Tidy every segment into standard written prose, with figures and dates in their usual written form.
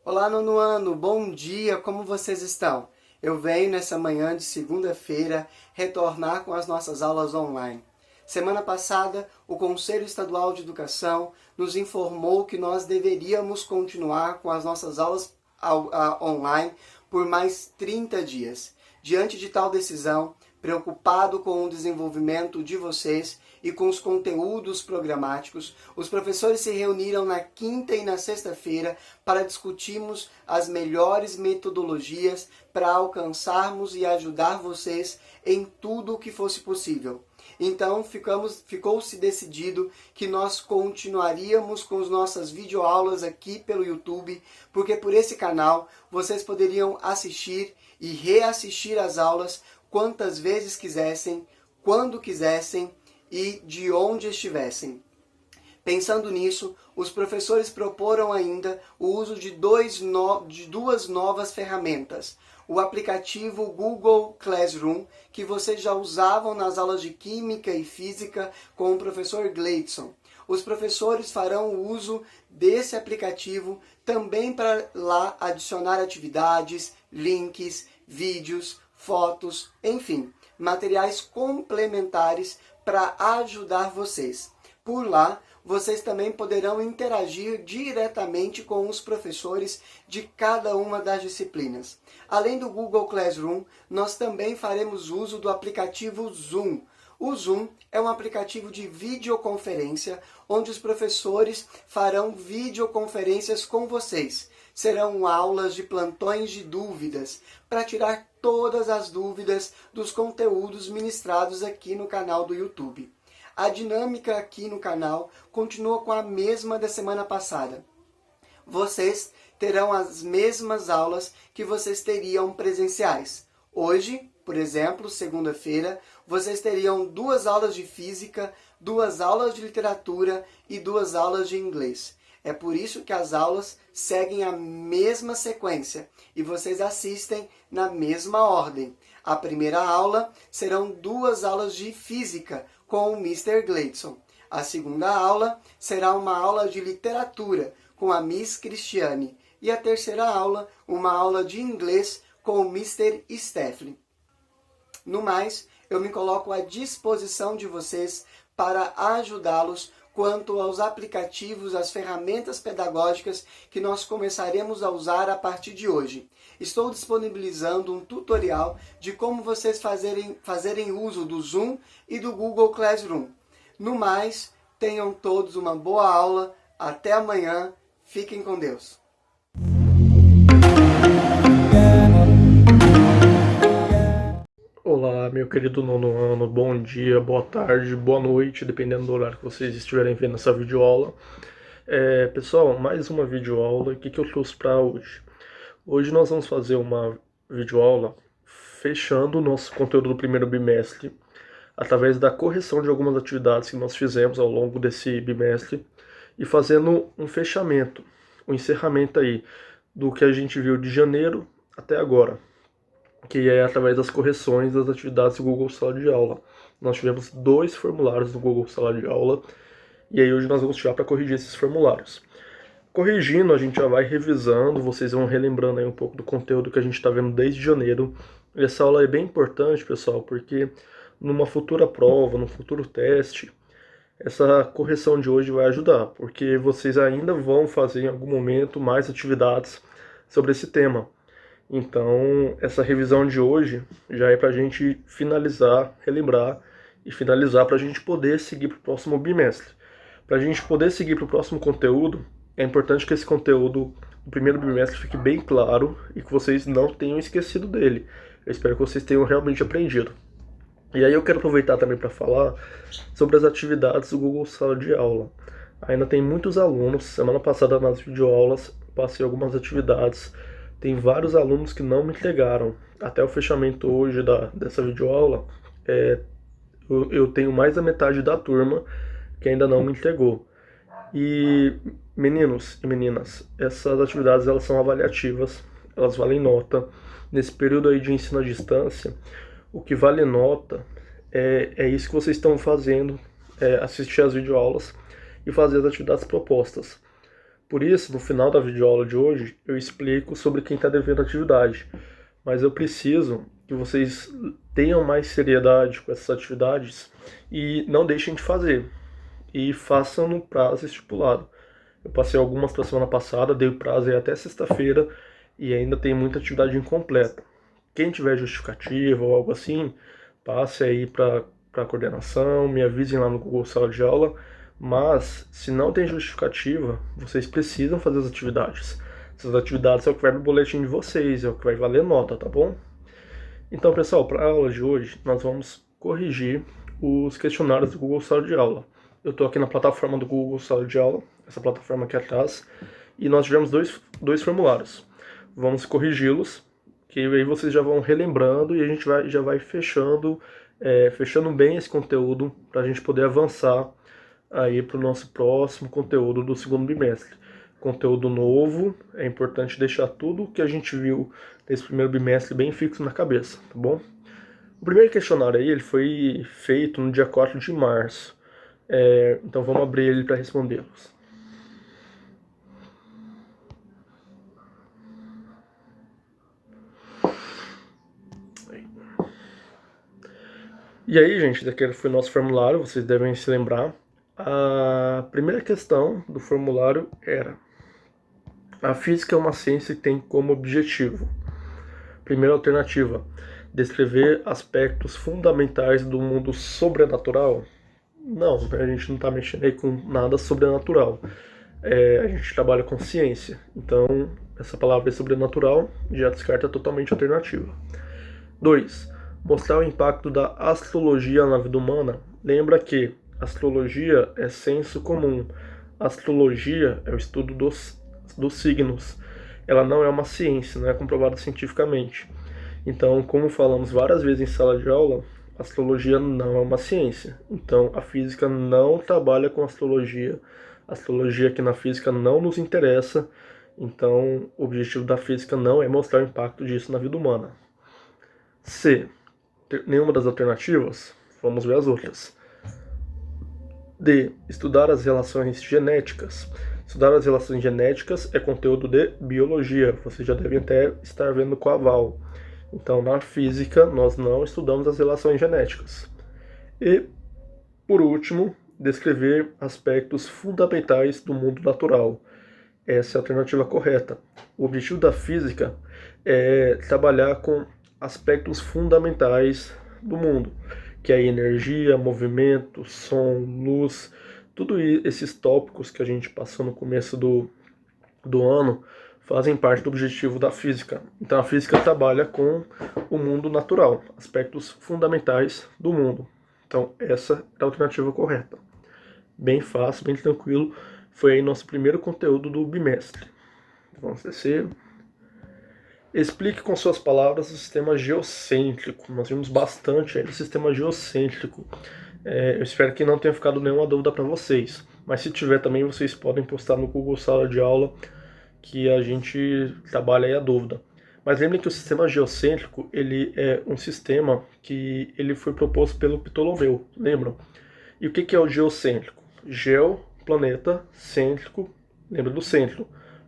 Olá, nono ano, bom dia, como vocês estão? Eu venho nessa manhã de segunda-feira retornar com as nossas aulas online. Semana passada, o Conselho Estadual de Educação nos informou que nós deveríamos continuar com as nossas aulas online por mais 30 dias. Diante de tal decisão, preocupado com o desenvolvimento de vocês e com os conteúdos programáticos, os professores se reuniram na quinta e na sexta-feira para discutirmos as melhores metodologias para alcançarmos e ajudar vocês em tudo o que fosse possível. Então, ficou-se decidido que nós continuaríamos com as nossas videoaulas aqui pelo YouTube, porque por esse canal vocês poderiam assistir e reassistir as aulas quantas vezes quisessem, quando quisessem e de onde estivessem. Pensando nisso, os professores proporam ainda o uso de duas novas ferramentas. O aplicativo Google Classroom, que vocês já usavam nas aulas de Química e Física com o professor Gleidson. Os professores farão uso desse aplicativo também para lá adicionar atividades, links, vídeos, fotos, enfim, materiais complementares para ajudar vocês. Por lá, vocês também poderão interagir diretamente com os professores de cada uma das disciplinas. Além do Google Classroom, nós também faremos uso do aplicativo Zoom. O Zoom é um aplicativo de videoconferência onde os professores farão videoconferências com vocês. Serão aulas de plantões de dúvidas para tirar todas as dúvidas dos conteúdos ministrados aqui no canal do YouTube. A dinâmica aqui no canal continua com a mesma da semana passada. Vocês terão as mesmas aulas que vocês teriam presenciais. Hoje, por exemplo, segunda-feira, vocês teriam 2 aulas de física, 2 aulas de literatura e 2 aulas de inglês. É por isso que as aulas seguem a mesma sequência e vocês assistem na mesma ordem. A primeira aula serão 2 aulas de física com o Mr. Gleidson. A segunda aula será uma aula de literatura com a Miss Cristiane. E a terceira aula, uma aula de inglês com o Mr. Stefflin. No mais, eu me coloco à disposição de vocês para ajudá-los quanto aos aplicativos, as ferramentas pedagógicas que nós começaremos a usar a partir de hoje. Estou disponibilizando um tutorial de como vocês fazerem uso do Zoom e do Google Classroom. No mais, tenham todos uma boa aula. Até amanhã. Fiquem com Deus. Olá, meu querido nono ano, bom dia, boa tarde, boa noite, dependendo do horário que vocês estiverem vendo essa videoaula. Pessoal, mais uma videoaula. O que eu trouxe para hoje? Hoje nós vamos fazer uma videoaula fechando o nosso conteúdo do primeiro bimestre, através da correção de algumas atividades que nós fizemos ao longo desse bimestre e fazendo um fechamento, um encerramento aí do que a gente viu de janeiro até agora, que é através das correções das atividades do Google Sala de Aula. Nós tivemos 2 formulários do Google Sala de Aula, e aí hoje nós vamos tirar para corrigir esses formulários. Corrigindo, a gente já vai revisando, vocês vão relembrando aí um pouco do conteúdo que a gente está vendo desde janeiro. E essa aula é bem importante, pessoal, porque numa futura prova, num futuro teste, essa correção de hoje vai ajudar, porque vocês ainda vão fazer em algum momento mais atividades sobre esse tema. Então, essa revisão de hoje já é para a gente finalizar, relembrar e finalizar para a gente poder seguir para o próximo bimestre. Para a gente poder seguir para o próximo conteúdo, é importante que esse conteúdo do primeiro bimestre fique bem claro e que vocês não tenham esquecido dele. Eu espero que vocês tenham realmente aprendido. E aí eu quero aproveitar também para falar sobre as atividades do Google Sala de Aula. Ainda tem muitos alunos, semana passada nas videoaulas passei algumas atividades. Tem vários alunos que não me entregaram. Até o fechamento hoje dessa videoaula, eu tenho mais da metade da turma que ainda não me entregou. E meninos e meninas, essas atividades elas são avaliativas, elas valem nota. Nesse período aí de ensino à distância, o que vale nota é isso que vocês estão fazendo, assistir às videoaulas e fazer as atividades propostas. Por isso, no final da videoaula de hoje, eu explico sobre quem está devendo atividade. Mas eu preciso que vocês tenham mais seriedade com essas atividades e não deixem de fazer. E façam no prazo estipulado. Eu passei algumas para a semana passada, dei o prazo aí até sexta-feira e ainda tem muita atividade incompleta. Quem tiver justificativa ou algo assim, passe aí para a coordenação, me avisem lá no Google Sala de Aula. Mas, se não tem justificativa, vocês precisam fazer as atividades. Essas atividades é o que vai no boletim de vocês, é o que vai valer nota, tá bom? Então, pessoal, para a aula de hoje, nós vamos corrigir os questionários do Google Sala de Aula. Eu estou aqui na plataforma do Google Sala de Aula, essa plataforma aqui atrás, e nós tivemos dois formulários. Vamos corrigi-los, que aí vocês já vão relembrando e a gente já vai fechando bem esse conteúdo para a gente poder avançar aí para o nosso próximo conteúdo do segundo bimestre. Conteúdo novo, é importante deixar tudo que a gente viu nesse primeiro bimestre bem fixo na cabeça, tá bom? O primeiro questionário aí, ele foi feito no dia 4 de março. Então vamos abrir ele para respondê-los. E aí, gente, daqui foi o nosso formulário, vocês devem se lembrar. A primeira questão do formulário era: a física é uma ciência que tem como objetivo. Primeira alternativa: descrever aspectos fundamentais do mundo sobrenatural. Não, a gente não está mexendo aí com nada sobrenatural. A gente trabalha com ciência. Então, essa palavra é sobrenatural, já descarta totalmente a alternativa. 2. Mostrar o impacto da astrologia na vida humana. Lembra que astrologia é senso comum. Astrologia é o estudo dos signos. Ela não é uma ciência, não é comprovada cientificamente. Então, como falamos várias vezes em sala de aula, astrologia não é uma ciência. Então, a física não trabalha com astrologia. A astrologia aqui na física não nos interessa. Então, o objetivo da física não é mostrar o impacto disso na vida humana. C. Nenhuma das alternativas? Vamos ver as outras. D. Estudar as relações genéticas. Estudar as relações genéticas é conteúdo de biologia. Vocês já devem até estar vendo com a Val. Então, na física, nós não estudamos as relações genéticas. E, por último, descrever aspectos fundamentais do mundo natural. Essa é a alternativa correta. O objetivo da física é trabalhar com aspectos fundamentais do mundo, que é energia, movimento, som, luz, tudo esses tópicos que a gente passou no começo do ano fazem parte do objetivo da física. Então a física trabalha com o mundo natural, aspectos fundamentais do mundo. Então essa é a alternativa correta. Bem fácil, bem tranquilo. Foi aí nosso primeiro conteúdo do bimestre. Vamos descer. Explique com suas palavras o sistema geocêntrico. Nós vimos bastante aí do sistema geocêntrico. Eu espero que não tenha ficado nenhuma dúvida para vocês. Mas se tiver também, vocês podem postar no Google Sala de Aula que a gente trabalha aí a dúvida. Mas lembrem que o sistema geocêntrico ele é um sistema que ele foi proposto pelo Ptolomeu, lembram? E o que é o geocêntrico? Geo, planeta, cêntrico, lembra do centro.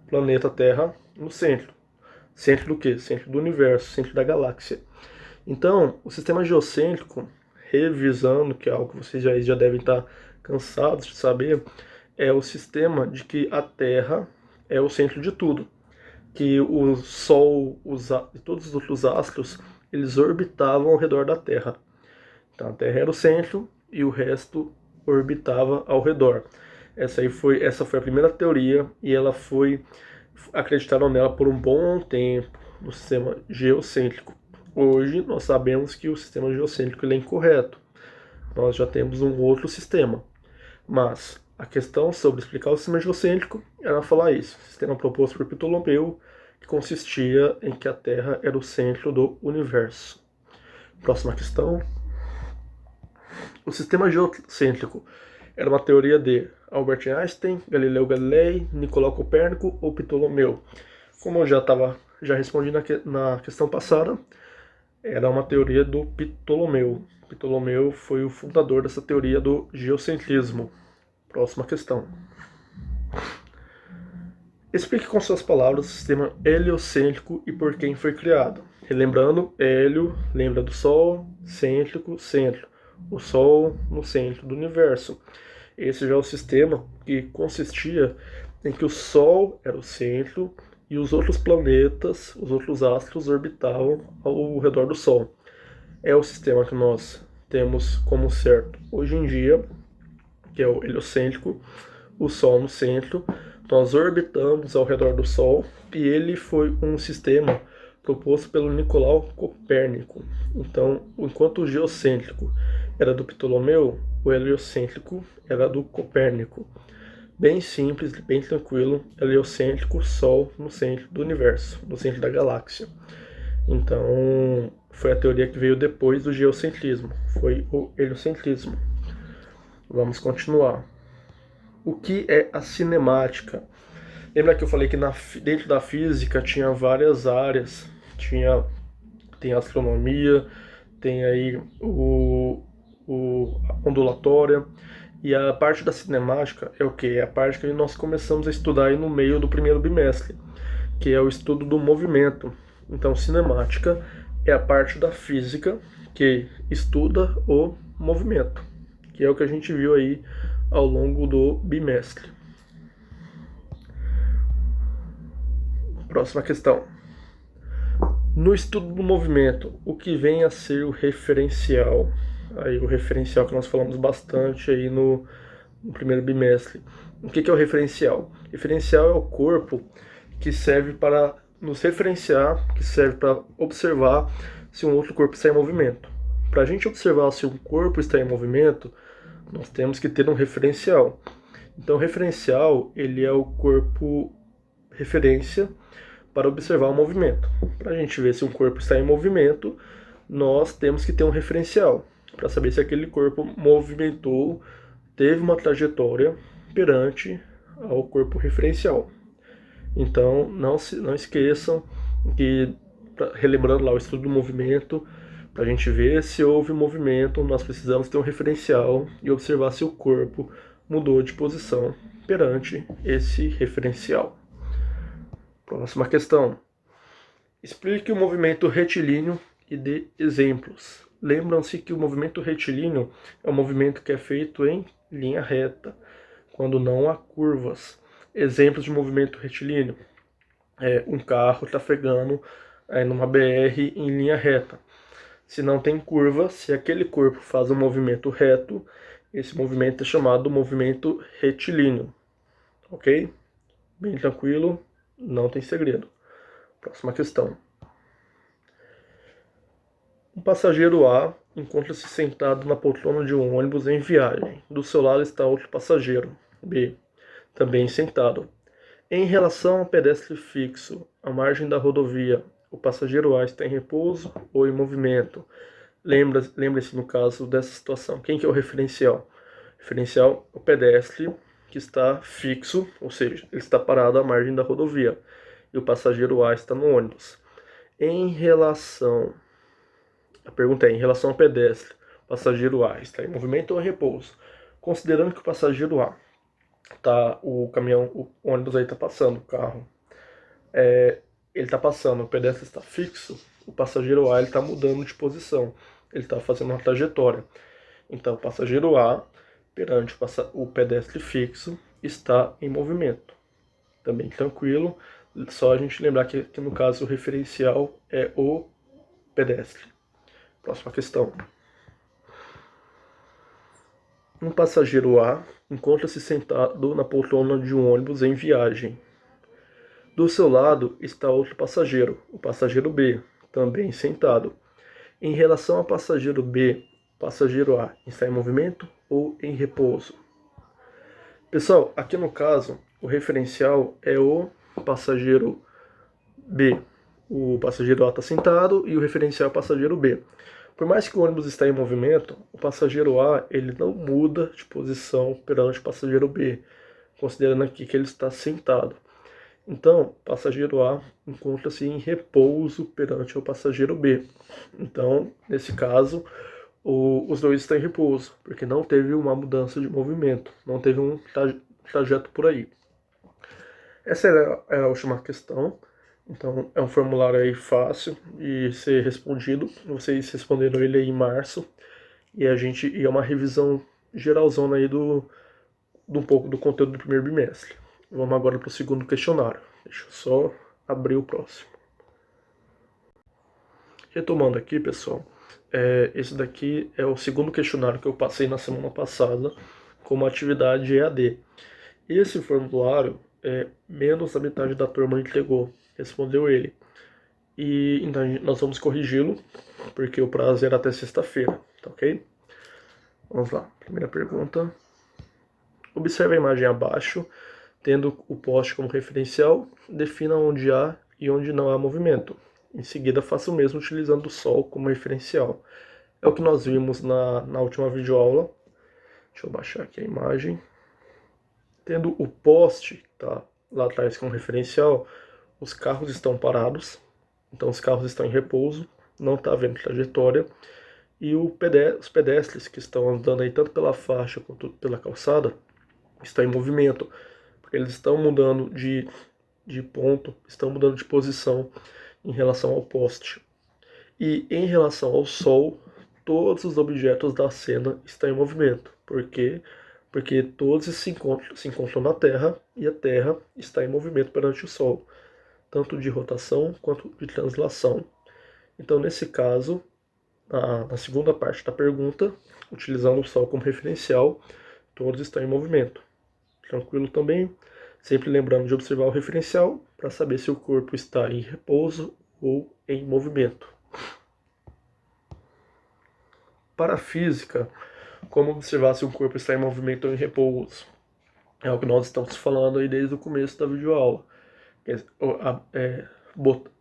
Planeta Terra no centro. Centro do quê? Centro do universo, centro da galáxia. Então, o sistema geocêntrico, revisando, que é algo que vocês já devem estar cansados de saber, é o sistema de que a Terra é o centro de tudo. Que o Sol e todos os outros astros, eles orbitavam ao redor da Terra. Então, a Terra era o centro e o resto orbitava ao redor. Essa foi a primeira teoria e acreditaram nela por um bom tempo, no sistema geocêntrico. Hoje nós sabemos que o sistema geocêntrico ele é incorreto. Nós já temos um outro sistema. Mas a questão sobre explicar o sistema geocêntrico era falar isso. O sistema proposto por Ptolomeu, que consistia em que a Terra era o centro do universo. Próxima questão. O sistema geocêntrico era uma teoria de Albert Einstein, Galileu Galilei, Nicolau Copérnico ou Ptolomeu? Como eu já respondi na questão passada, era uma teoria do Ptolomeu. Ptolomeu foi o fundador dessa teoria do geocentrismo. Próxima questão. Explique com suas palavras o sistema heliocêntrico e por quem foi criado. Relembrando, hélio lembra do Sol, cêntrico, centro. O Sol no centro do universo. Esse já é o sistema que consistia em que o Sol era o centro e os outros planetas, os outros astros orbitavam ao redor do Sol. É o sistema que nós temos como certo hoje em dia, que é o heliocêntrico, o Sol no centro. Nós orbitamos ao redor do Sol e ele foi um sistema proposto pelo Nicolau Copérnico. Então, enquanto o geocêntrico era do Ptolomeu, o heliocêntrico era do Copérnico. Bem simples, bem tranquilo, heliocêntrico, Sol no centro do universo, no centro da galáxia. Então, foi a teoria que veio depois do geocentrismo, foi o heliocentrismo. Vamos continuar. O que é a cinemática? Lembra que eu falei que dentro da física tinha várias áreas, tem astronomia, tem aí a ondulatória, e a parte da cinemática é o que? É a parte que nós começamos a estudar aí no meio do primeiro bimestre, que é o estudo do movimento. Então, cinemática é a parte da física que estuda o movimento, que é o que a gente viu aí ao longo do bimestre. Próxima questão. No estudo do movimento, o que vem a ser o referencial? Aí o referencial que nós falamos bastante aí no primeiro bimestre. O que é o referencial? Referencial é o corpo que serve para nos referenciar, que serve para observar se um outro corpo está em movimento. Para a gente observar se um corpo está em movimento, nós temos que ter um referencial. Então, o referencial ele é o corpo referência para observar o movimento. Para a gente ver se um corpo está em movimento, nós temos que ter um referencial para saber se aquele corpo movimentou, teve uma trajetória perante ao corpo referencial. Então, não esqueçam que, relembrando lá o estudo do movimento, para a gente ver se houve movimento, nós precisamos ter um referencial e observar se o corpo mudou de posição perante esse referencial. Próxima questão. Explique o movimento retilíneo e dê exemplos. Lembram-se que o movimento retilíneo é um movimento que é feito em linha reta, quando não há curvas. Exemplos de movimento retilíneo. Um carro trafegando numa BR em linha reta. Se não tem curva, se aquele corpo faz um movimento reto, esse movimento é chamado movimento retilíneo. Ok? Bem tranquilo, não tem segredo. Próxima questão. Um passageiro A encontra-se sentado na poltrona de um ônibus em viagem. Do seu lado está outro passageiro, B, também sentado. Em relação ao pedestre fixo, à margem da rodovia, o passageiro A está em repouso ou em movimento? Lembre-se no caso dessa situação. Quem que é o referencial? O referencial é o pedestre que está fixo, ou seja, ele está parado à margem da rodovia. E o passageiro A está no ônibus. A pergunta é, em relação ao pedestre, o passageiro A está em movimento ou em repouso? Considerando que o passageiro A o ônibus aí está passando, o carro, ele está passando, o pedestre está fixo, o passageiro A está mudando de posição, ele está fazendo uma trajetória. Então, o passageiro A, perante o pedestre fixo, está em movimento. Também tranquilo, só a gente lembrar que no caso o referencial é o pedestre. Próxima questão. Um passageiro A encontra-se sentado na poltrona de um ônibus em viagem. Do seu lado está outro passageiro, o passageiro B, também sentado. Em relação ao passageiro B, o passageiro A está em movimento ou em repouso? Pessoal, aqui no caso, o referencial é o passageiro B. O passageiro A está sentado e o referencial é o passageiro B. Por mais que o ônibus esteja em movimento, o passageiro A ele não muda de posição perante o passageiro B, considerando aqui que ele está sentado. Então, o passageiro A encontra-se em repouso perante o passageiro B. Então, nesse caso, os dois estão em repouso, porque não teve uma mudança de movimento, não teve um trajeto por aí. Essa era a última questão. Então, é um formulário aí fácil de ser respondido. Vocês responderam ele aí em março. E a gente ia uma revisão geralzona aí do um pouco do conteúdo do primeiro bimestre. Vamos agora para o segundo questionário. Deixa eu só abrir o próximo. Retomando aqui, pessoal, esse daqui é o segundo questionário que eu passei na semana passada como atividade EAD. Esse formulário, menos da metade da turma entregou, respondeu ele. E então nós vamos corrigi-lo, porque o prazo era até sexta-feira, tá ok? Vamos lá, primeira pergunta. Observe a imagem abaixo, tendo o poste como referencial, defina onde há e onde não há movimento. Em seguida, faça o mesmo utilizando o Sol como referencial. É o que nós vimos na última videoaula. Deixa eu baixar aqui a imagem. Tendo o poste tá, lá atrás como referencial, os carros estão parados. Então os carros estão em repouso, não está havendo trajetória. E os pedestres que estão andando aí tanto pela faixa quanto pela calçada estão em movimento. Porque eles estão mudando de ponto, estão mudando de posição em relação ao poste. E em relação ao Sol, todos os objetos da cena estão em movimento. Por quê? Porque todos se encontram na Terra e a Terra está em movimento perante o Sol, tanto de rotação quanto de translação. Então, nesse caso, na segunda parte da pergunta, utilizando o Sol como referencial, todos estão em movimento. Tranquilo também? Sempre lembrando de observar o referencial para saber se o corpo está em repouso ou em movimento. Para a física, como observar se o corpo está em movimento ou em repouso? É o que nós estamos falando aí desde o começo da videoaula.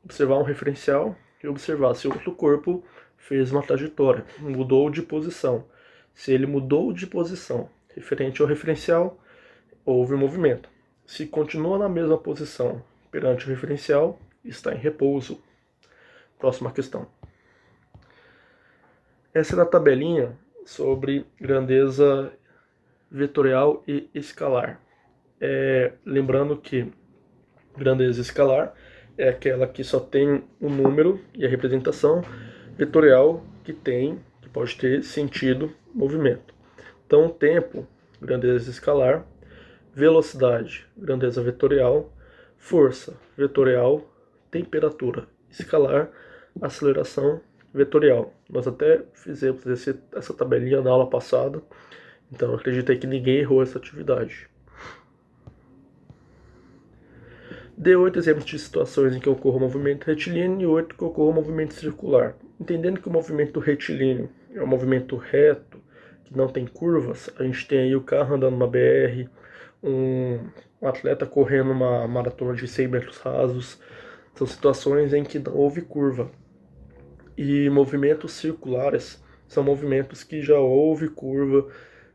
Observar um referencial e observar se o outro corpo fez uma trajetória, mudou de posição. Se ele mudou de posição referente ao referencial, houve movimento. Se continua na mesma posição perante o referencial, está em repouso. Próxima questão. Essa é a tabelinha sobre grandeza vetorial e escalar. Lembrando que grandeza escalar é aquela que só tem o número e a representação, vetorial que pode ter sentido, movimento. Então, tempo, grandeza escalar, velocidade, grandeza vetorial, força, vetorial, temperatura, escalar, aceleração, vetorial. Nós até fizemos essa tabelinha na aula passada, então acredito que ninguém errou essa atividade. Dê 8 exemplos de situações em que ocorra um movimento retilíneo e 8 que ocorra um movimento circular. Entendendo que o movimento retilíneo é um movimento reto, que não tem curvas, a gente tem aí o carro andando numa BR, um atleta correndo uma maratona de 100 metros rasos. São situações em que não houve curva. E movimentos circulares são movimentos que já houve curva,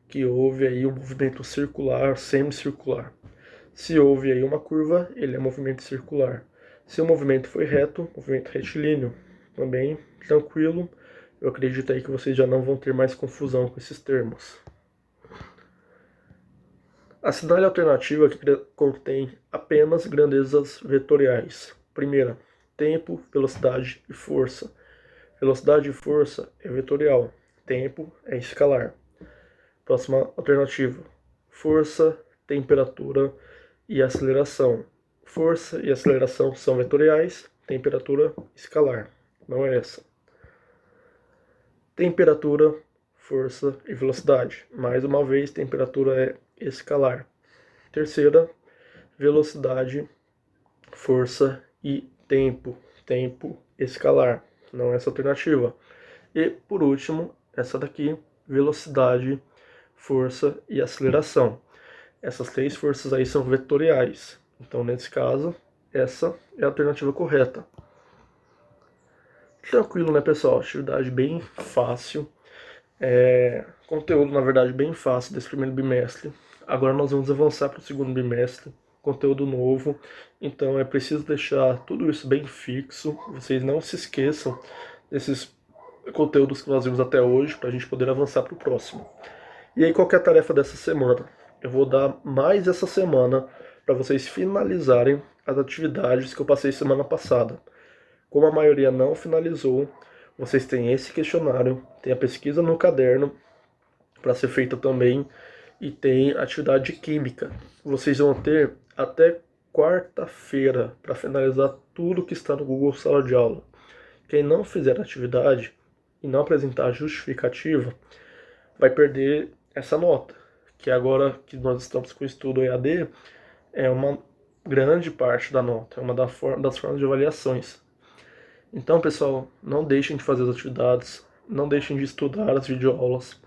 que houve aí um movimento circular, semicircular. Se houve aí uma curva, ele é movimento circular. Se o movimento foi reto, movimento retilíneo. Também tranquilo. Eu acredito aí que vocês já não vão ter mais confusão com esses termos. Assinale a alternativa que contém apenas grandezas vetoriais. Primeira, tempo, velocidade e força. Velocidade e força é vetorial. Tempo é escalar. Próxima alternativa. Força, temperatura e aceleração. Força e aceleração são vetoriais, temperatura escalar. Não é essa. Temperatura, força e velocidade. Mais uma vez, temperatura é escalar. Terceira, velocidade, força e tempo. Tempo escalar. Não é essa alternativa. E, por último, essa daqui, velocidade, força e aceleração. Essas três forças aí são vetoriais. Então, nesse caso, essa é a alternativa correta. Tranquilo, né, pessoal? Atividade bem fácil. Conteúdo, na verdade, bem fácil desse primeiro bimestre. Agora nós vamos avançar para o segundo bimestre. Conteúdo novo. Então, é preciso deixar tudo isso bem fixo. Vocês não se esqueçam desses conteúdos que nós vimos até hoje, para a gente poder avançar para o próximo. E aí, qual que é a tarefa dessa semana? Eu vou dar mais essa semana para vocês finalizarem as atividades que eu passei semana passada. Como a maioria não finalizou, vocês têm esse questionário, tem a pesquisa no caderno para ser feita também e tem atividade de química. Vocês vão ter até quarta-feira para finalizar tudo que está no Google Sala de Aula. Quem não fizer atividade e não apresentar a justificativa vai perder essa nota, que agora que nós estamos com o estudo EAD, é uma grande parte da nota, é uma das formas de avaliações. Então, pessoal, não deixem de fazer as atividades, não deixem de estudar as videoaulas,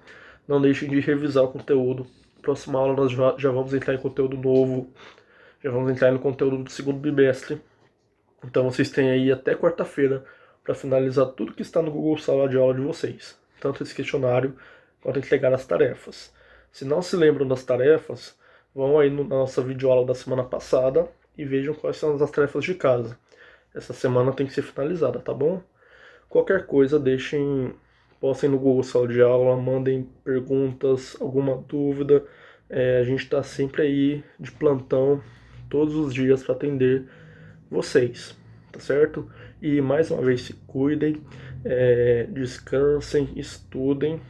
não deixem de revisar o conteúdo. Próxima aula nós já vamos entrar em conteúdo novo, já vamos entrar no conteúdo do segundo bimestre. Então vocês têm aí até quarta-feira para finalizar tudo que está no Google Sala de Aula de vocês, tanto esse questionário quanto entregar as tarefas. Se não se lembram das tarefas, vão aí na nossa videoaula da semana passada e vejam quais são as tarefas de casa. Essa semana tem que ser finalizada, tá bom? Qualquer coisa, postem no Google Sala de Aula, mandem perguntas, alguma dúvida. A gente está sempre aí de plantão, todos os dias para atender vocês, tá certo? E mais uma vez se cuidem, descansem, estudem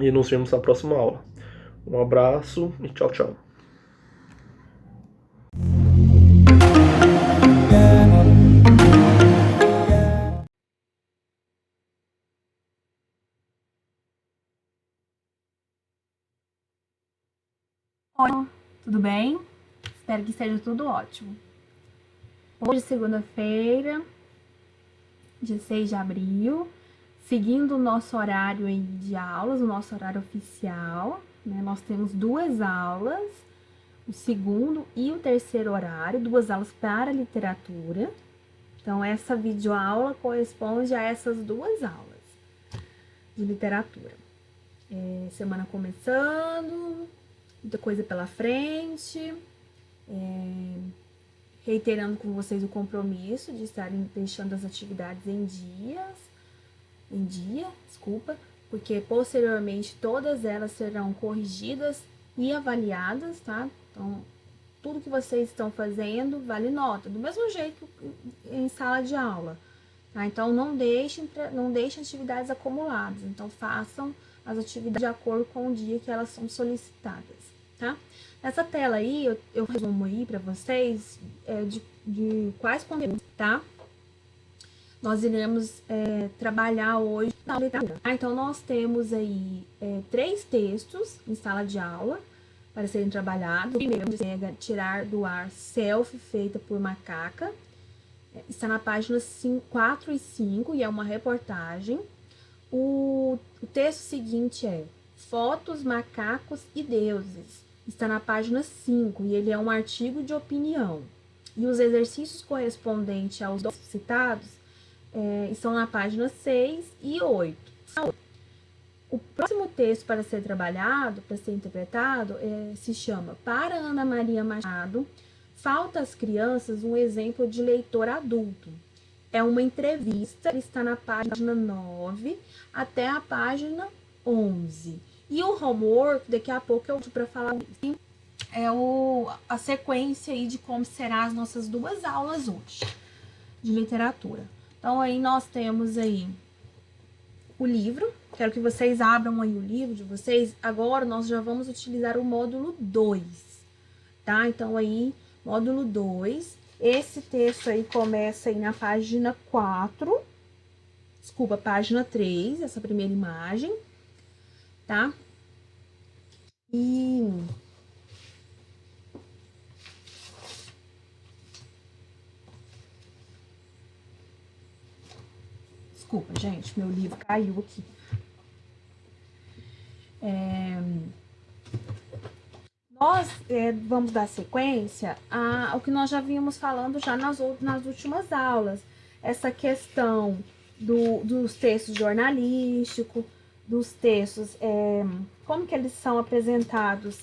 e nos vemos na próxima aula. Um abraço e tchau, tchau. Oi, tudo bem? Espero que esteja tudo ótimo. Hoje, segunda-feira, dia 6 de abril, seguindo o nosso horário aí de aulas, o nosso horário oficial, né? Nós temos duas aulas, o segundo e o terceiro horário, duas aulas para literatura. Então, essa videoaula corresponde a essas duas aulas de literatura. Semana começando, muita coisa pela frente, reiterando com vocês o compromisso de estarem deixando as atividades em dia, porque posteriormente todas elas serão corrigidas e avaliadas, tá? Então, tudo que vocês estão fazendo vale nota, do mesmo jeito em sala de aula, tá? Então, não deixem atividades acumuladas, então façam as atividades de acordo com o dia que elas são solicitadas, tá? Nessa tela aí, eu resumo aí para vocês de quais conteúdos, tá? Nós iremos trabalhar hoje na literatura. Então, nós temos aí 3 textos em sala de aula para serem trabalhados. O primeiro é Tirar do Ar Selfie, feita por Macaca. Está na página 4 e 5 e é uma reportagem. O texto seguinte é Fotos, Macacos e Deuses. Está na página 5 e ele é um artigo de opinião. E os exercícios correspondentes aos dois citados estão na página 6 e 8. O próximo texto para ser trabalhado, para ser interpretado, se chama Para Ana Maria Machado, falta às crianças um exemplo de leitor adulto. É uma entrevista, está na página 9 até a página 11. E o homework, daqui a pouco eu vou para falar a sequência aí de como serão as nossas duas aulas hoje de literatura. Então, aí nós temos aí o livro. Quero que vocês abram aí o livro de vocês. Agora, nós já vamos utilizar o módulo 2, tá? Então, aí, módulo 2. Esse texto aí começa aí na página 4. Desculpa, página 3, essa primeira imagem, tá? E desculpa, gente, meu livro caiu aqui. Nós vamos dar sequência ao que nós já vínhamos falando já nas últimas aulas. Essa questão dos textos jornalísticos, dos textos, como que eles são apresentados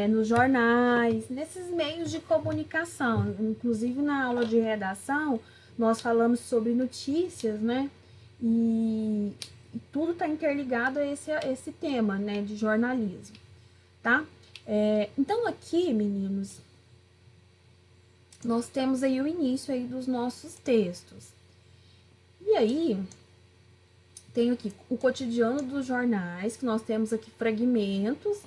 nos jornais, nesses meios de comunicação. Inclusive, na aula de redação, nós falamos sobre notícias, né? E tudo está interligado a esse tema, né, de jornalismo, tá? Então, aqui, meninos, nós temos aí o início aí dos nossos textos. E aí, tenho aqui o cotidiano dos jornais, que nós temos aqui fragmentos,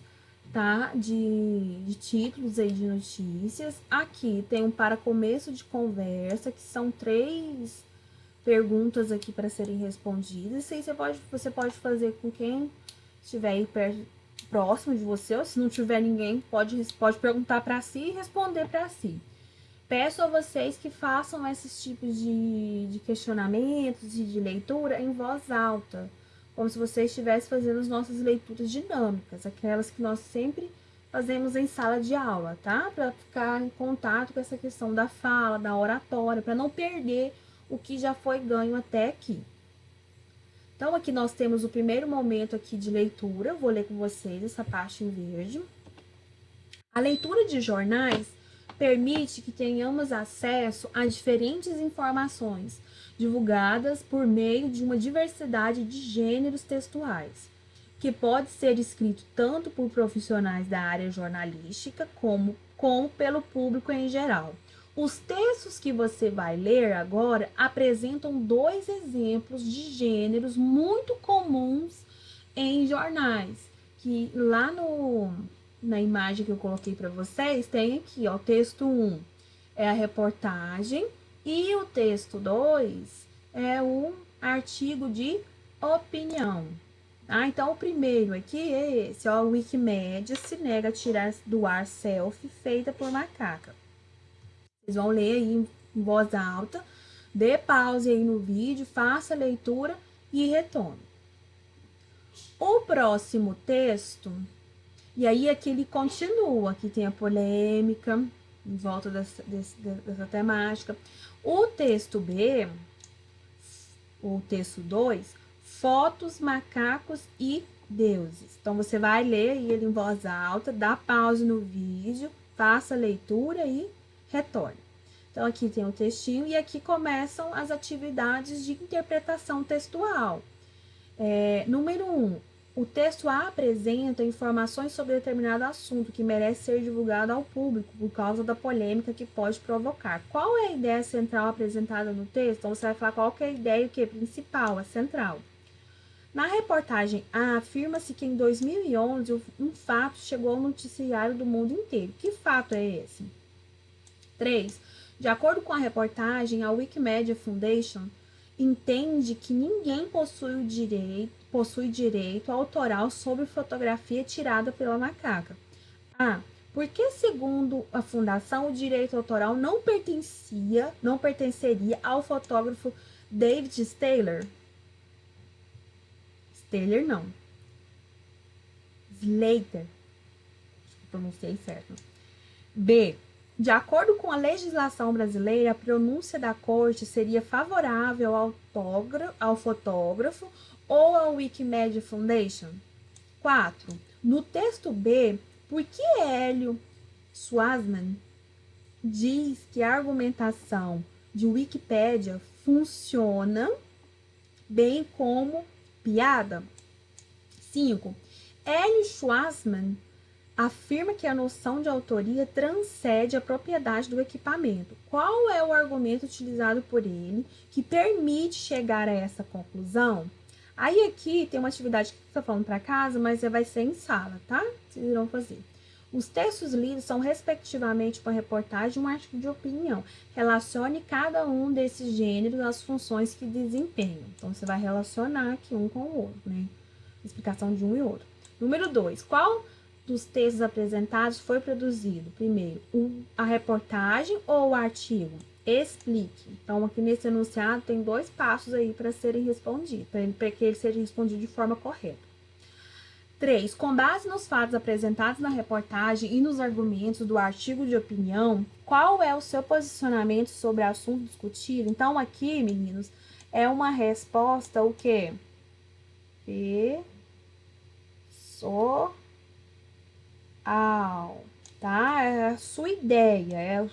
tá? De títulos aí de notícias. Aqui tem um para começo de conversa, que são 3 perguntas aqui para serem respondidas. Isso aí você pode fazer com quem estiver aí próximo de você, ou se não tiver ninguém, pode perguntar para si e responder para si. Peço a vocês que façam esses tipos de questionamentos e de leitura em voz alta, como se você estivesse fazendo as nossas leituras dinâmicas, aquelas que nós sempre fazemos em sala de aula, tá? Para ficar em contato com essa questão da fala, da oratória, para não perder o que já foi ganho até aqui. Então, aqui nós temos o primeiro momento aqui de leitura, vou ler com vocês essa parte em verde. A leitura de jornais permite que tenhamos acesso a diferentes informações divulgadas por meio de uma diversidade de gêneros textuais, que pode ser escrito tanto por profissionais da área jornalística como pelo público em geral. Os textos que você vai ler agora apresentam 2 exemplos de gêneros muito comuns em jornais, que lá na imagem que eu coloquei para vocês, tem aqui, ó, o texto 1 é a reportagem e o texto 2 é o artigo de opinião. Ah, então o primeiro aqui é esse, ó, Wikimédia se nega a tirar do ar selfie feita por macaca. Vocês vão ler aí em voz alta, dê pause aí no vídeo, faça a leitura e retome. O próximo texto, e aí aqui ele continua, aqui tem a polêmica em volta dessa temática. O texto B, o texto 2, fotos, macacos e deuses. Então, você vai ler ele em voz alta, dá pause no vídeo, faça a leitura e retorne. Então, aqui tem o textinho e aqui começam as atividades de interpretação textual. Número 1. O texto A apresenta informações sobre determinado assunto que merece ser divulgado ao público por causa da polêmica que pode provocar. Qual é a ideia central apresentada no texto? Então, você vai falar qual que é a ideia que é principal, a central. Na reportagem A, afirma-se que em 2011 um fato chegou ao noticiário do mundo inteiro. Que fato é esse? 3. De acordo com a reportagem, a Wikimedia Foundation entende que ninguém possui direito autoral sobre fotografia tirada pela macaca. A. Porque, segundo a fundação, o direito autoral não pertenceria ao fotógrafo David Steyler. Steyler não. Slater. Acho que pronunciei certo. B. De acordo com a legislação brasileira, a pronúncia da corte seria favorável ao fotógrafo ou ao Wikimedia Foundation? 4. No texto B, por que Hélio Schwarzman diz que a argumentação de Wikipédia funciona bem como piada? 5. Hélio Schwarzman afirma que a noção de autoria transcende a propriedade do equipamento. Qual é o argumento utilizado por ele que permite chegar a essa conclusão? Aí aqui tem uma atividade que eu estou falando para casa, mas vai ser em sala, tá? Vocês irão fazer. Os textos lidos são respectivamente uma reportagem e um artigo de opinião. Relacione cada um desses gêneros às funções que desempenham. Então, você vai relacionar aqui um com o outro, né? Explicação de um e outro. Número 2. Qual dos textos apresentados foi produzido? Primeiro, a reportagem ou o artigo? Explique. Então, aqui nesse enunciado tem 2 passos aí para serem respondidos, para que ele seja respondido de forma correta. 3. Com base nos fatos apresentados na reportagem e nos argumentos do artigo de opinião, qual é o seu posicionamento sobre o assunto discutido? Então, aqui, meninos, é uma resposta o quê? Tá? É a sua ideia,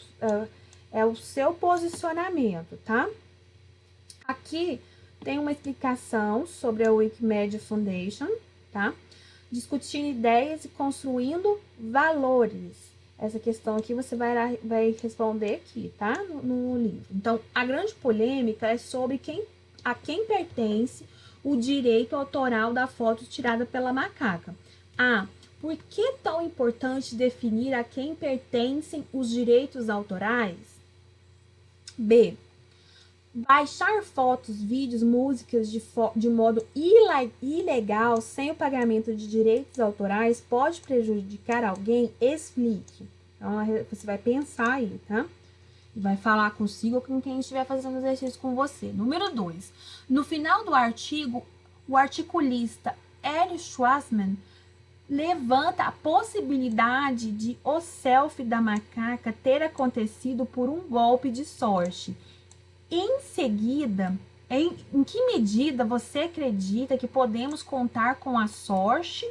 é o seu posicionamento, tá? Aqui tem uma explicação sobre a Wikimedia Foundation, tá? Discutindo ideias e construindo valores. Essa questão aqui você vai responder aqui, tá? No livro. Então, a grande polêmica é sobre a quem pertence o direito autoral da foto tirada pela macaca. A. Por que é tão importante definir a quem pertencem os direitos autorais? B. Baixar fotos, vídeos, músicas de modo ilegal, sem o pagamento de direitos autorais, pode prejudicar alguém? Explique. Então, você vai pensar aí, tá? E vai falar consigo ou com quem estiver fazendo exercício com você. Número 2. No final do artigo, o articulista Eric Schwarzman levanta a possibilidade de o selfie da macaca ter acontecido por um golpe de sorte. Em seguida, em que medida você acredita que podemos contar com a sorte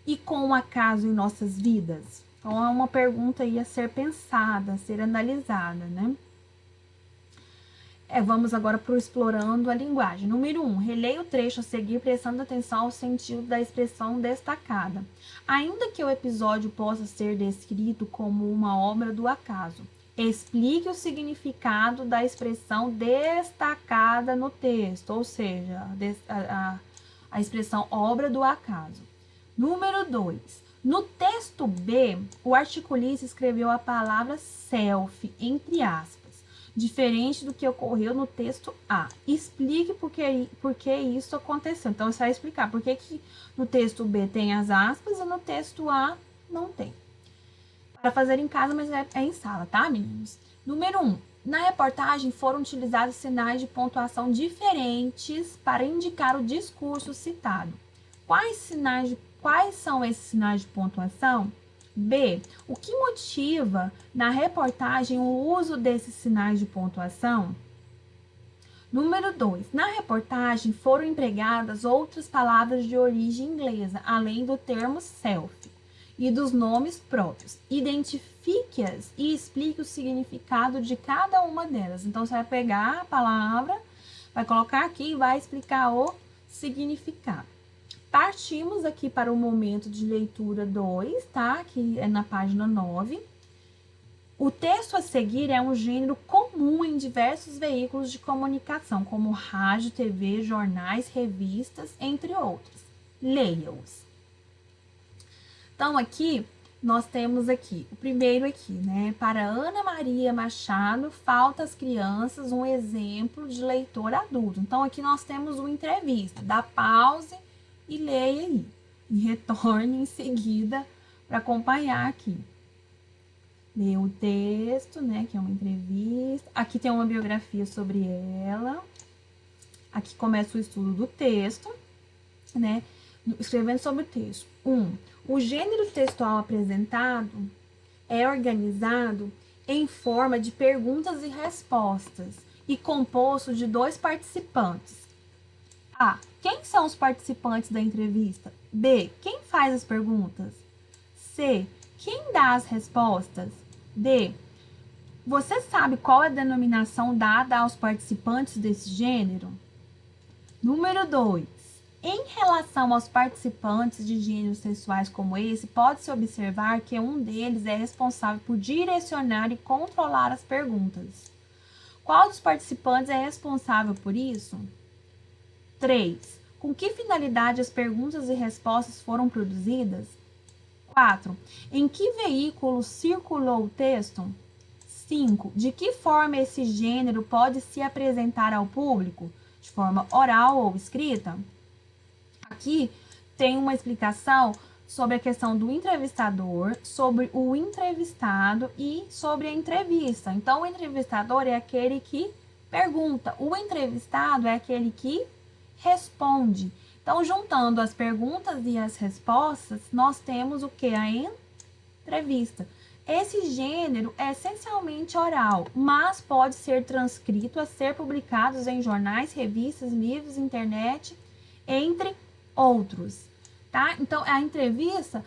e com o acaso em nossas vidas? Então, é uma pergunta aí a ser pensada, a ser analisada, né? Vamos agora para o explorando a linguagem. Número 1. Releia o trecho a seguir, prestando atenção ao sentido da expressão destacada. Ainda que o episódio possa ser descrito como uma obra do acaso, explique o significado da expressão destacada no texto, ou seja, a expressão obra do acaso. Número 2. No texto B, o articulista escreveu a palavra selfie, entre aspas, diferente do que ocorreu no texto A. Explique por que isso aconteceu. Então, você vai explicar por que no texto B tem as aspas e no texto A não tem. Para fazer em casa, mas é em sala, tá, meninos? Número 1. Na reportagem foram utilizados sinais de pontuação diferentes para indicar o discurso citado. Quais são esses sinais de pontuação? B. O que motiva na reportagem o uso desses sinais de pontuação? Número 2. Na reportagem foram empregadas outras palavras de origem inglesa, além do termo selfie e dos nomes próprios. Identifique-as e explique o significado de cada uma delas. Então, você vai pegar a palavra, vai colocar aqui e vai explicar o significado. Partimos aqui para o momento de leitura 2, tá? Que é na página 9. O texto a seguir é um gênero comum em diversos veículos de comunicação, como rádio, TV, jornais, revistas, entre outros. Leia-os. Então, aqui, nós temos aqui, o primeiro aqui, né? Para Ana Maria Machado, falta às crianças um exemplo de leitor adulto. Então, aqui nós temos uma entrevista. Dá pause e leia aí. E retorne em seguida para acompanhar aqui. Leia o texto, né? Que é uma entrevista. Aqui tem uma biografia sobre ela. Aqui começa o estudo do texto, né? Escrevendo sobre o texto. 1. O gênero textual apresentado é organizado em forma de perguntas e respostas e composto de 2 participantes. A. Quem são os participantes da entrevista? B. Quem faz as perguntas? C. Quem dá as respostas? D. Você sabe qual é a denominação dada aos participantes desse gênero? Número 2. Em relação aos participantes de gêneros textuais como esse, pode-se observar que um deles é responsável por direcionar e controlar as perguntas. Qual dos participantes é responsável por isso? 3. Com que finalidade as perguntas e respostas foram produzidas? 4. Em que veículo circulou o texto? 5. De que forma esse gênero pode se apresentar ao público? De forma oral ou escrita? Aqui tem uma explicação sobre a questão do entrevistador, sobre o entrevistado e sobre a entrevista. Então, o entrevistador é aquele que pergunta, o entrevistado é aquele que responde. Então, juntando as perguntas e as respostas, nós temos o que? A entrevista. Esse gênero é essencialmente oral, mas pode ser transcrito a ser publicado em jornais, revistas, livros, internet, entre outros, tá? Então, a entrevista,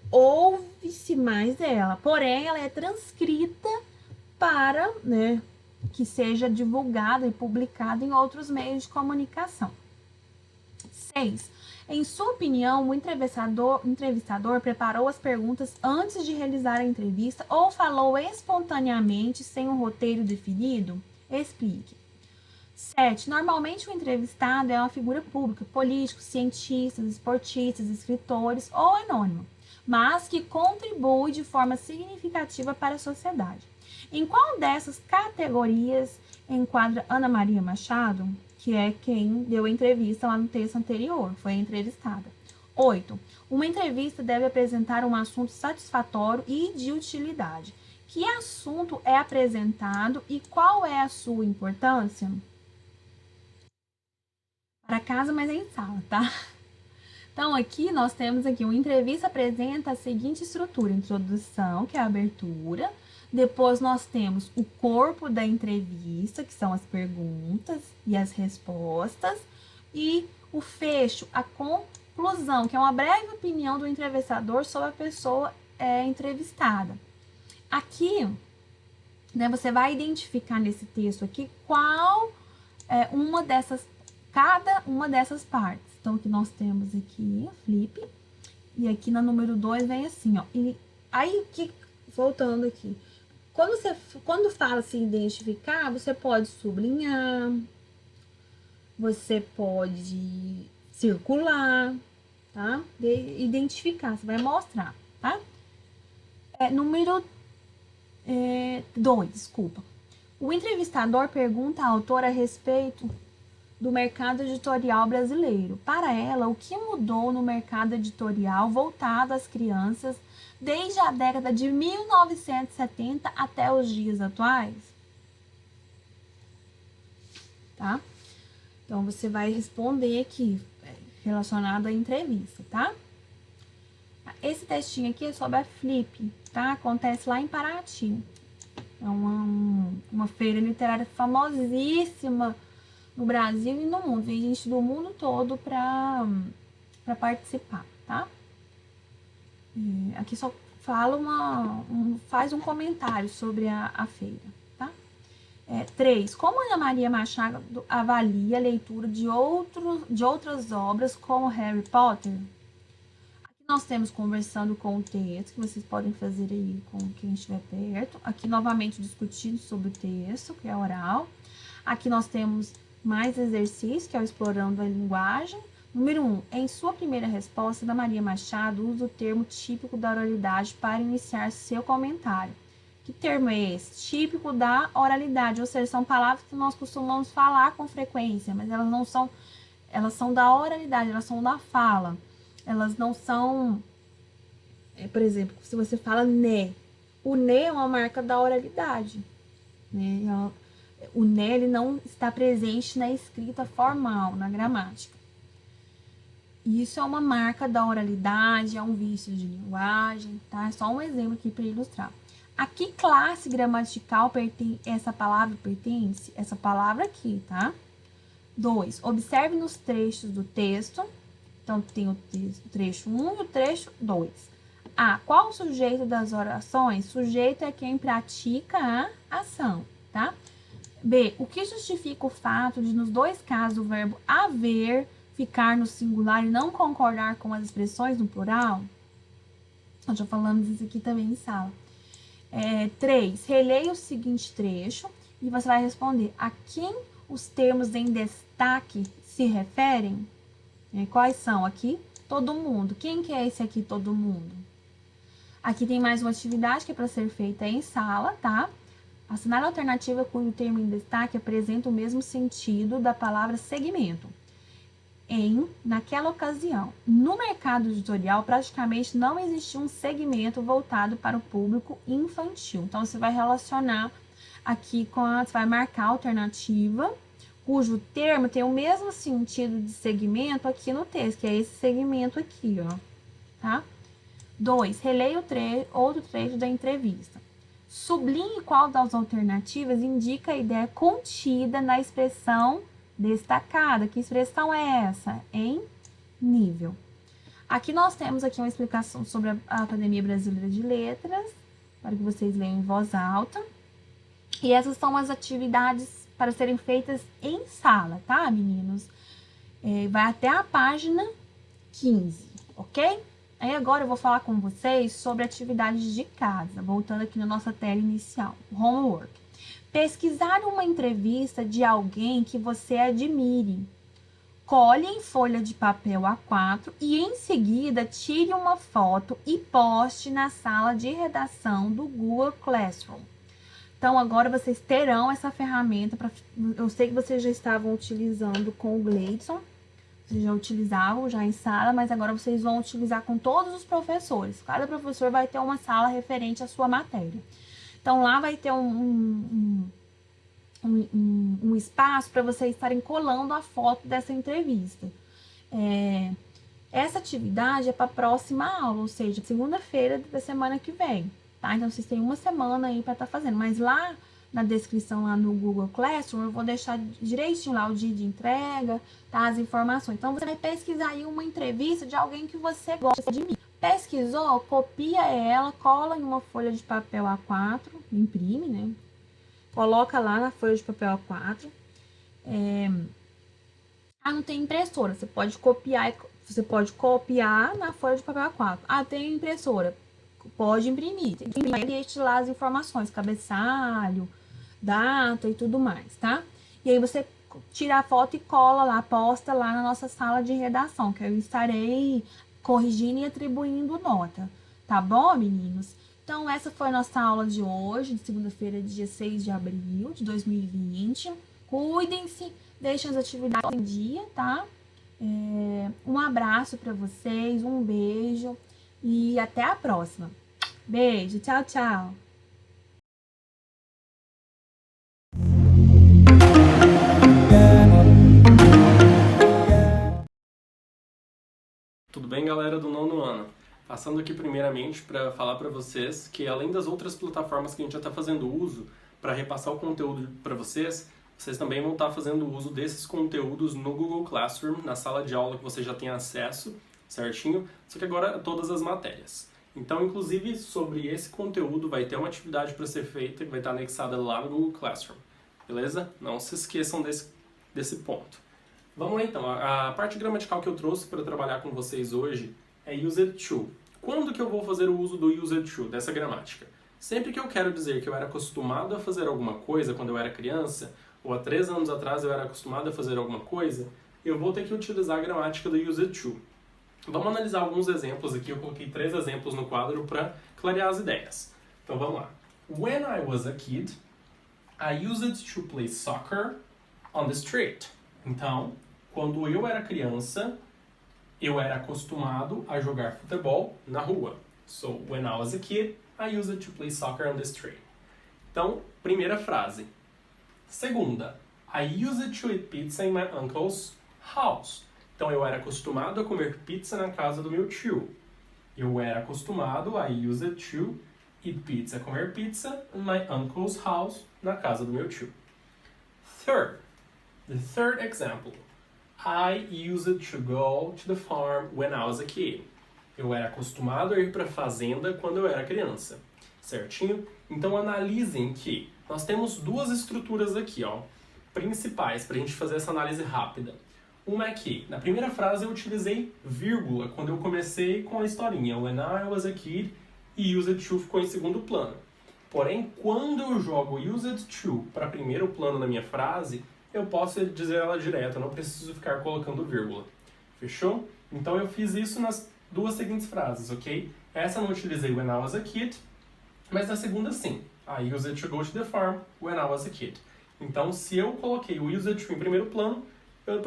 ouve-se mais dela, porém, ela é transcrita para, né, que seja divulgada e publicada em outros meios de comunicação. 6. Em sua opinião, o entrevistador preparou as perguntas antes de realizar a entrevista ou falou espontaneamente sem um roteiro definido? Explique. 7. Normalmente o entrevistado é uma figura pública, políticos, cientistas, esportistas, escritores ou anônimo, mas que contribui de forma significativa para a sociedade. Em qual dessas categorias enquadra Ana Maria Machado, que é quem deu a entrevista lá no texto anterior, foi a entrevistada? 8. Uma entrevista deve apresentar um assunto satisfatório e de utilidade. Que assunto é apresentado e qual é a sua importância? Para casa, mas é em sala, tá? Então, aqui nós temos aqui uma entrevista apresenta a seguinte estrutura: introdução, que é a abertura. Depois nós temos o corpo da entrevista, que são as perguntas e as respostas. E o fecho, a conclusão, que é uma breve opinião do entrevistador sobre a pessoa entrevistada. Aqui, né, você vai identificar nesse texto aqui qual é cada uma dessas partes. Então, aqui nós temos aqui a flip. E aqui na número 2 vem assim, ó. E aí, voltando aqui. Quando fala se identificar, você pode sublinhar. Você pode circular, tá? Identificar, você vai mostrar, tá? Número 2, desculpa. O entrevistador pergunta à autora a respeito do mercado editorial brasileiro. Para ela, o que mudou no mercado editorial voltado às crianças desde a década de 1970 até os dias atuais? Tá? Então, você vai responder aqui, relacionado à entrevista, tá? Esse textinho aqui é sobre a Flip, tá? Acontece lá em Paraty. É uma feira literária famosíssima no Brasil e no mundo. Vem gente do mundo todo para participar, tá? E aqui só fala faz um comentário sobre a feira, tá? 3. Como Ana Maria Machado avalia a leitura de outras obras como Harry Potter? Aqui nós temos conversando com o texto, que vocês podem fazer aí com quem estiver perto. Aqui novamente discutindo sobre o texto, que é oral. Aqui nós temos mais exercício, que é o explorando a linguagem. Número 1. Em sua primeira resposta, Ana Maria Machado usa o termo típico da oralidade para iniciar seu comentário. Que termo é esse? Típico da oralidade, ou seja, são palavras que nós costumamos falar com frequência, mas elas são da oralidade, elas são da fala. Elas não são, por exemplo, se você fala né, o né é uma marca da oralidade, né? O né, ele não está presente na escrita formal, na gramática. Isso é uma marca da oralidade, é um vício de linguagem, tá? É só um exemplo aqui para ilustrar. A que classe gramatical essa palavra pertence? Essa palavra aqui, tá? 2. Observe nos trechos do texto. Então, tem o trecho 1 e o trecho 2. A. Qual o sujeito das orações? Sujeito é quem pratica a ação, tá? B. O que justifica o fato de, nos dois casos, o verbo haver ficar no singular e não concordar com as expressões no plural? Nós já falamos isso aqui também em sala. 3. Releia o seguinte trecho e você vai responder a quem os termos em destaque se referem. Quais são? Aqui, todo mundo. Quem que é esse aqui, todo mundo? Aqui tem mais uma atividade que é para ser feita em sala, tá? Assinale a alternativa cujo termo em destaque apresenta o mesmo sentido da palavra segmento. Naquela ocasião, no mercado editorial, praticamente não existia um segmento voltado para o público infantil. Então, você vai relacionar aqui você vai marcar a alternativa, cujo termo tem o mesmo sentido de segmento aqui no texto, que é esse segmento aqui, ó, tá? 2. Releia outro trecho da entrevista. Sublinhe qual das alternativas indica a ideia contida na expressão destacada. Que expressão é essa? Em nível. Aqui nós temos aqui uma explicação sobre a Academia Brasileira de Letras, para que vocês leiam em voz alta. E essas são as atividades para serem feitas em sala, tá, meninos? Vai até a página 15, ok? Aí agora eu vou falar com vocês sobre atividades de casa, voltando aqui na nossa tela inicial, homework. Pesquisar uma entrevista de alguém que você admire. Colhe em folha de papel A4 e em seguida tire uma foto e poste na sala de redação do Google Classroom. Então agora vocês terão essa ferramenta, eu sei que vocês já estavam utilizando com o Gleidson, vocês já utilizavam já em sala, mas agora vocês vão utilizar com todos os professores. Cada professor vai ter uma sala referente à sua matéria. Então lá vai ter um espaço para vocês estarem colando a foto dessa entrevista. Essa atividade é para a próxima aula, ou seja, segunda-feira da semana que vem, tá? Então, vocês têm uma semana aí para estar fazendo, mas lá na descrição, lá no Google Classroom, eu vou deixar direitinho lá o dia de entrega, tá? As informações. Então, você vai pesquisar aí uma entrevista de alguém que você gosta de mim. Pesquisou, copia ela, cola em uma folha de papel A4, imprime, né? Coloca lá na folha de papel A4. Não tem impressora. Você pode copiar na folha de papel A4. Tem impressora. Pode imprimir. Tem que imprimir e deixar lá as informações, cabeçalho, data e tudo mais, tá? E aí você tira a foto e cola lá, posta lá na nossa sala de redação, que eu estarei corrigindo e atribuindo nota. Tá bom, meninos? Então, essa foi a nossa aula de hoje, de segunda-feira, dia 6 de abril de 2020. Cuidem-se, deixem as atividades em dia, tá? Um abraço para vocês, um beijo e até a próxima. Beijo, tchau, tchau! Tudo bem, galera do nono ano? Passando aqui primeiramente para falar para vocês que além das outras plataformas que a gente já está fazendo uso para repassar o conteúdo para vocês também vão estar fazendo uso desses conteúdos no Google Classroom, na sala de aula que você já tem acesso, certinho? Só que agora todas as matérias. Então, inclusive, sobre esse conteúdo vai ter uma atividade para ser feita que vai estar anexada lá no Google Classroom, beleza? Não se esqueçam desse ponto. Vamos lá então, a parte gramatical que eu trouxe para trabalhar com vocês hoje é used to. Quando que eu vou fazer o uso do used to, dessa gramática? Sempre que eu quero dizer que eu era acostumado a fazer alguma coisa quando eu era criança, ou há 3 anos atrás eu era acostumado a fazer alguma coisa, eu vou ter que utilizar a gramática do used to. Vamos analisar alguns exemplos aqui, eu coloquei 3 exemplos no quadro para clarear as ideias. Então vamos lá. When I was a kid, I used to play soccer on the street. Então, quando eu era criança, eu era acostumado a jogar futebol na rua. So, when I was a kid, I used to play soccer on the street. Então, primeira frase. Segunda, I used to eat pizza in my uncle's house. Então, eu era acostumado a comer pizza na casa do meu tio. Eu era acostumado, I used to eat pizza, comer pizza in my uncle's house, na casa do meu tio. Third, the third example. I used to go to the farm when I was a kid. Eu era acostumado a ir para a fazenda quando eu era criança. Certinho? Então analisem que nós temos 2 estruturas aqui, ó, principais para a gente fazer essa análise rápida. Uma é que, na primeira frase eu utilizei vírgula quando eu comecei com a historinha. When I was a kid, e used to ficou em segundo plano. Porém, quando eu jogo used to para primeiro plano na minha frase, eu posso dizer ela direto, eu não preciso ficar colocando vírgula. Fechou? Então eu fiz isso nas 2 seguintes frases, ok? Essa eu não utilizei when I was a kid, mas na segunda sim. I used to go to the farm when I was a kid. Então, se eu coloquei o used to em primeiro plano, eu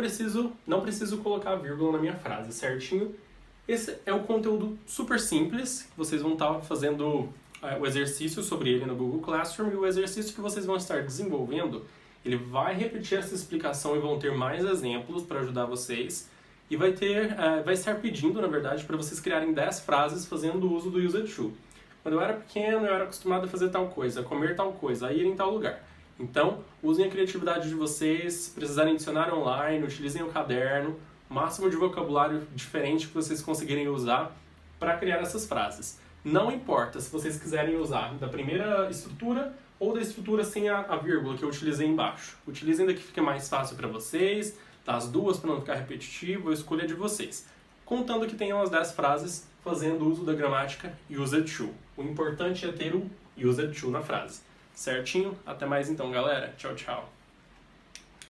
não preciso colocar vírgula na minha frase, certinho? Esse é o conteúdo super simples, vocês vão estar fazendo o exercício sobre ele no Google Classroom, e o exercício que vocês vão estar desenvolvendo, ele vai repetir essa explicação e vão ter mais exemplos para ajudar vocês, e vai estar pedindo, na verdade, para vocês criarem 10 frases fazendo o uso do used to. Quando eu era pequeno, eu era acostumado a fazer tal coisa, a comer tal coisa, a ir em tal lugar. Então, usem a criatividade de vocês, se precisarem adicionar online, utilizem o caderno, o máximo de vocabulário diferente que vocês conseguirem usar para criar essas frases. Não importa se vocês quiserem usar da primeira estrutura ou da estrutura sem a vírgula que eu utilizei embaixo. Utilizem da que fica mais fácil para vocês, das 2 para não ficar repetitivo, a escolha é de vocês. contando que tenham as 10 frases fazendo uso da gramática used to. O importante é ter o used to na frase. Certinho? Até mais então, galera. Tchau, tchau.